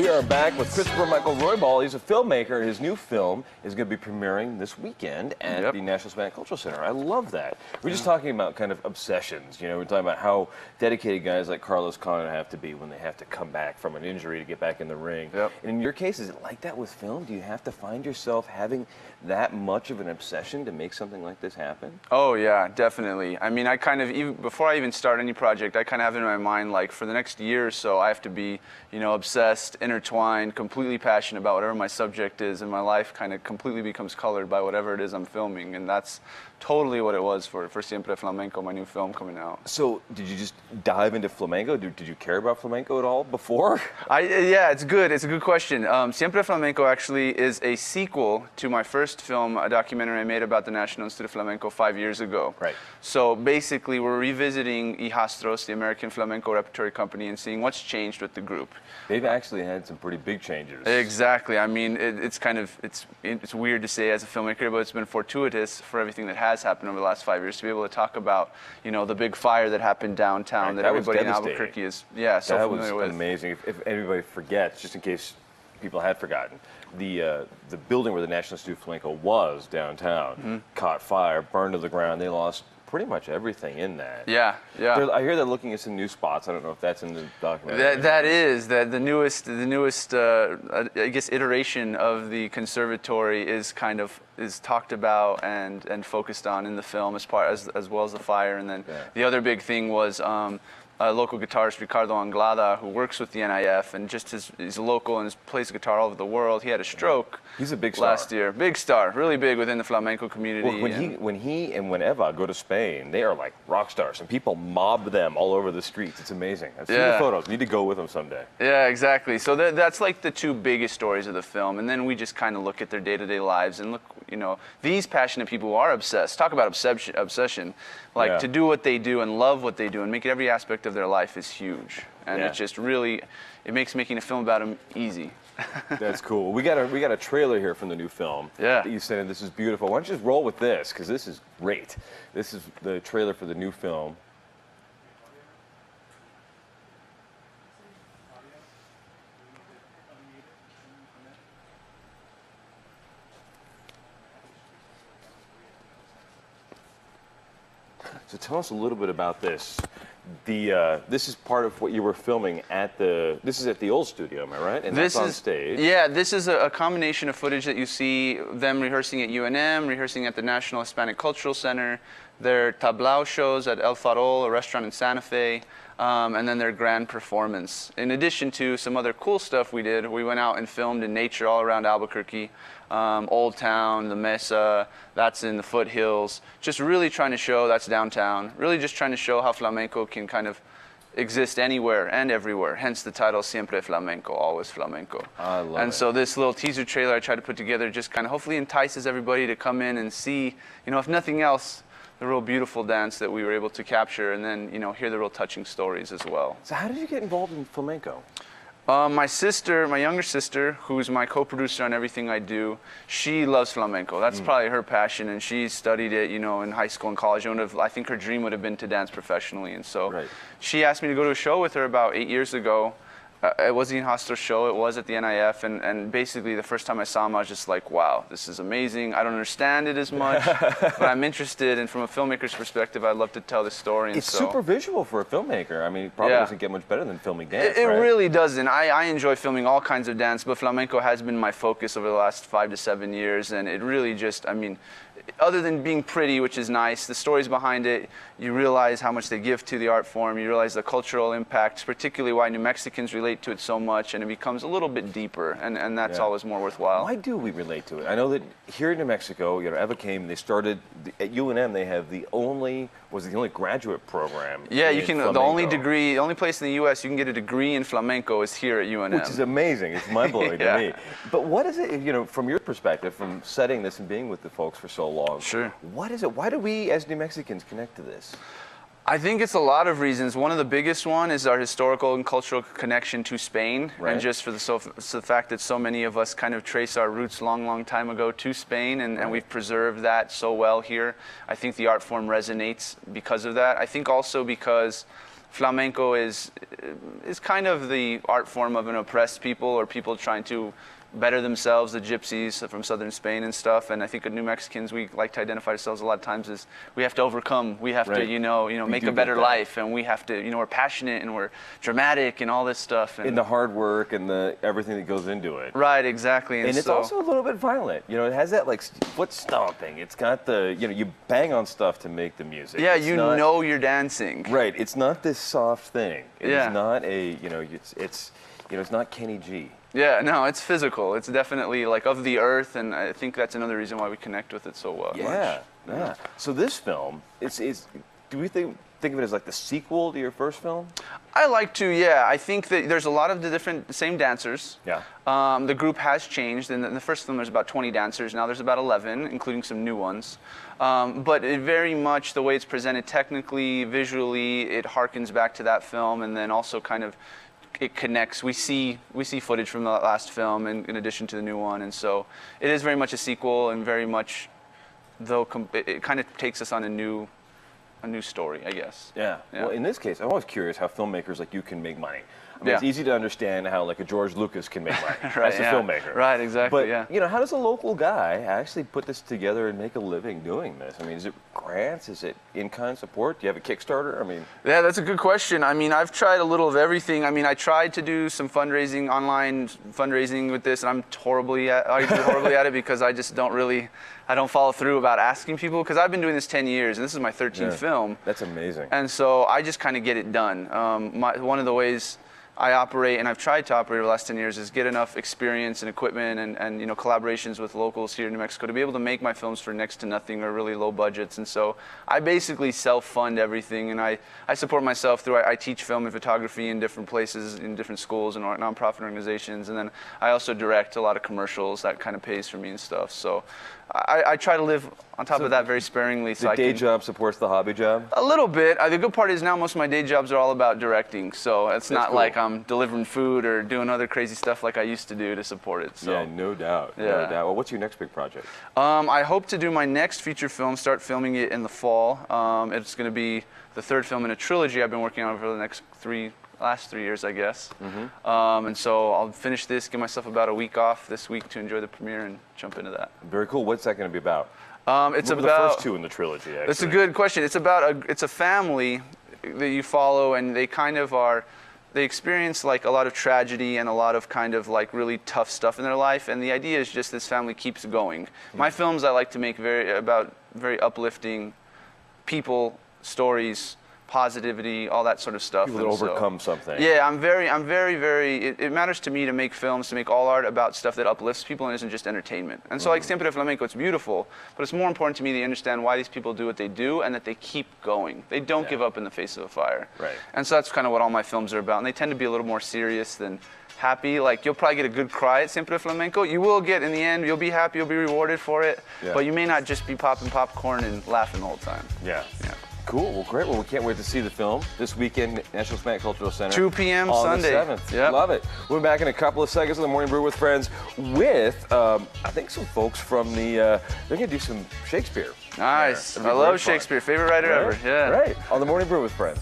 We are back with Christopher Michael Roybal. He's a filmmaker. His new film is going to be premiering this weekend at the National Hispanic Cultural Center. I love that. We're just talking about kind of obsessions. You know, we're talking about how dedicated guys like Carlos Condit have to be when they have to come back from an injury to get back in the ring. And in your case, is it like that with film? Do you have to find yourself having that much of an obsession to make something like this happen? Oh yeah, definitely. I mean, I kind of, even before I even start any project, I kind of have in my mind, like, for the next year or so, I have to be, you know, obsessed, intertwined, completely passionate about whatever my subject is, and my life kind of completely becomes colored by whatever it is I'm filming, and that's totally what it was for Siempre Flamenco, my new film coming out. So, did you just dive into flamenco? Did you care about flamenco at all before? Yeah, it's good. It's a good question. Siempre Flamenco actually is a sequel to my first film, a documentary I made about the National Institute of Flamenco 5 years ago. Right. So basically, we're revisiting Yjastros, the American Flamenco Repertory Company, and seeing what's changed with the group. They've actually had some pretty big changes. Exactly. I mean, it's weird to say as a filmmaker, but it's been fortuitous for everything that has happened over the last 5 years to be able to talk about, you know, the big fire that happened downtown that everybody in Albuquerque is so familiar with. That was amazing. If anybody forgets, just in case people had forgotten, the building where the National Institute of Flamenco was downtown caught fire, burned to the ground. They lost pretty much everything in that. Yeah. I hear they're looking at some new spots. I don't know if that's in the documentary. That is the newest I guess iteration of the conservatory is talked about and focused on in the film as well as the fire. And then the other big thing was a local guitarist, Ricardo Anglada, who works with the NIF and he's local and plays guitar all over the world. He had a stroke. He's a big star. Last year. Big star, really big within the flamenco community. Well, when he and Eva go to Spain, they are like rock stars, and people mob them all over the streets. It's amazing. I've seen the photos. Need to go with them someday. Yeah, exactly. So that's like the two biggest stories of the film, and then we just kind of look at their day-to-day lives and look, you know, these passionate people who are obsessed. Talk about obsession. Like, to do what they do and love what they do and make it every aspect of their life is huge. And it just really, it makes making a film about them easy. That's cool. We got a trailer here from the new film. That you said, this is beautiful. Why don't you just roll with this, because this is great. This is the trailer for the new film. So tell us a little bit about this. This is part of what you were filming at this is at the old studio, am I right? And this is on stage. Yeah, this is a combination of footage that you see them rehearsing at UNM, rehearsing at the National Hispanic Cultural Center, their tablao shows at El Farol, a restaurant in Santa Fe, and then their grand performance. In addition to some other cool stuff we did, we went out and filmed in nature all around Albuquerque. Old Town, the Mesa, that's in the foothills. Just really trying to show, that's downtown, really just trying to show how flamenco can kind of exist anywhere and everywhere. Hence the title, Siempre Flamenco, always flamenco. I love and it. so this little teaser trailer I tried to put together just kind of hopefully entices everybody to come in and see, you know, if nothing else, the real beautiful dance that we were able to capture, and then, you know, hear the real touching stories as well. So how did you get involved in flamenco? My younger sister, who's my co-producer on everything I do, she loves flamenco. That's probably her passion, and she studied it, you know, in high school and college. I think her dream would have been to dance professionally, and so she asked me to go to a show with her about 8 years ago. It was the Yjastros show. It was at the NIF, and basically the first time I saw him, I was just like, wow, this is amazing. I don't understand it as much, but I'm interested, and from a filmmaker's perspective, I'd love to tell this story. And it's super visual for a filmmaker. I mean, it probably doesn't get much better than filming dance, It really doesn't. I enjoy filming all kinds of dance, but flamenco has been my focus over the last 5 to 7 years, and it really just, I mean, other than being pretty, which is nice, the stories behind it, you realize how much they give to the art form, you realize the cultural impacts, particularly why New Mexicans relate to it so much, and it becomes a little bit deeper, and that's always more worthwhile. Why do we relate to it? I know that here in New Mexico, you know, Eva came, they started, at UNM, they have the only graduate program. Yeah, you can, flamenco. the only place in the U.S. you can get a degree in flamenco is here at UNM. Which is amazing, it's mind-blowing to me. But what is it, you know, from your perspective, from setting this and being with the folks for so long, what is it, why do we as New Mexicans connect to this? I think it's a lot of reasons. One of the biggest one is our historical and cultural connection to Spain, and just for the fact that so many of us kind of trace our roots long time ago to Spain, and we've preserved that so well here. I think the art form resonates because of that. I think also because flamenco is kind of the art form of an oppressed people or people trying to better themselves, the gypsies from southern Spain and stuff. And I think New Mexicans, we like to identify ourselves a lot of times as we have to overcome, we have to, make a better life, and we have to, we're passionate and we're dramatic and all this stuff. And the hard work and the everything that goes into it. Right, exactly. And it's also a little bit violent. It has that like foot stomping. It's got the, you bang on stuff to make the music. Yeah, you're dancing. Right. It's not this soft thing. It's not a, it's not Kenny G. Yeah, no, it's physical. It's definitely like of the earth, and I think that's another reason why we connect with it so well. Yeah. So this film, do we think of it as like the sequel to your first film? I like to, yeah. I think that there's a lot of the same dancers. Yeah. The group has changed. In the first film, there's about 20 dancers. Now there's about 11, including some new ones. But it very much, the way it's presented technically, visually, it harkens back to that film, and then also kind of it connects. We see footage from the last film in addition to the new one, and so it is very much a sequel, and very much, though it kind of takes us on a new story, I guess. Yeah. Well, in this case, I'm always curious how filmmakers like you can make money. I mean, Yeah. it's easy to understand how like a George Lucas can make money Right, as a yeah. filmmaker. Right, exactly, But yeah. how does a local guy actually put this together and make a living doing this? I mean, is it grants? Is it in-kind support? Do you have a Kickstarter? I mean, Yeah, that's a good question. I mean, I've tried a little of everything. I mean, I tried to do some fundraising, online fundraising with this, and I do horribly at it because I just I don't follow through about asking people, because I've been doing this 10 years, and this is my 13th film. That's amazing. And so I just kind of get it done. One of the ways I operate, and I've tried to operate over the last 10 years, is get enough experience and equipment and collaborations with locals here in New Mexico to be able to make my films for next to nothing or really low budgets. And so I basically self-fund everything, and I support myself through, I teach film and photography in different places, in different schools and nonprofit organizations, and then I also direct a lot of commercials. That kind of pays for me and stuff. So I try to live on top of that very sparingly. So the day job supports the hobby job? A little bit. The good part is now most of my day jobs are all about directing, so it's not cool. like I'm delivering food or doing other crazy stuff like I used to do to support it. So. Yeah, no doubt. Yeah. No doubt. Well, what's your next big project? I hope to do my next feature film, start filming it in the fall. It's going to be the third film in a trilogy I've been working on for the last 3 years, I guess. Mm-hmm. And so I'll finish this, give myself about a week off this week to enjoy the premiere and jump into that. Very cool. What's that going to be about? It's what were about the first two in the trilogy, actually? That's a good question. It's about it's a family that you follow, and they kind of they experience like a lot of tragedy and a lot of kind of like really tough stuff in their life, and the idea is just this family keeps going. My films I like to make very uplifting people, stories, positivity, all that sort of stuff. People that overcome something. Yeah, I'm very, it matters to me to make films, to make all art about stuff that uplifts people and isn't just entertainment. And so like Siempre Flamenco, it's beautiful, but it's more important to me to understand why these people do what they do and that they keep going. They don't give up in the face of a fire. Right. And so that's kind of what all my films are about. And they tend to be a little more serious than happy. Like, you'll probably get a good cry at Siempre Flamenco. You will get, in the end, you'll be happy, you'll be rewarded for it, but you may not just be popping popcorn and laughing the whole time. Yeah. Cool. Well, great. Well, we can't wait to see the film this weekend, National Hispanic Cultural Center. 2 p.m. on Sunday. the 7th. Yep. Love it. We'll be back in a couple of seconds on the Morning Brew with Friends with, I think, some folks from the, they're going to do some Shakespeare. Nice. Yeah, I love Shakespeare. Favorite writer ever. Yeah. Right. On the Morning Brew with Friends.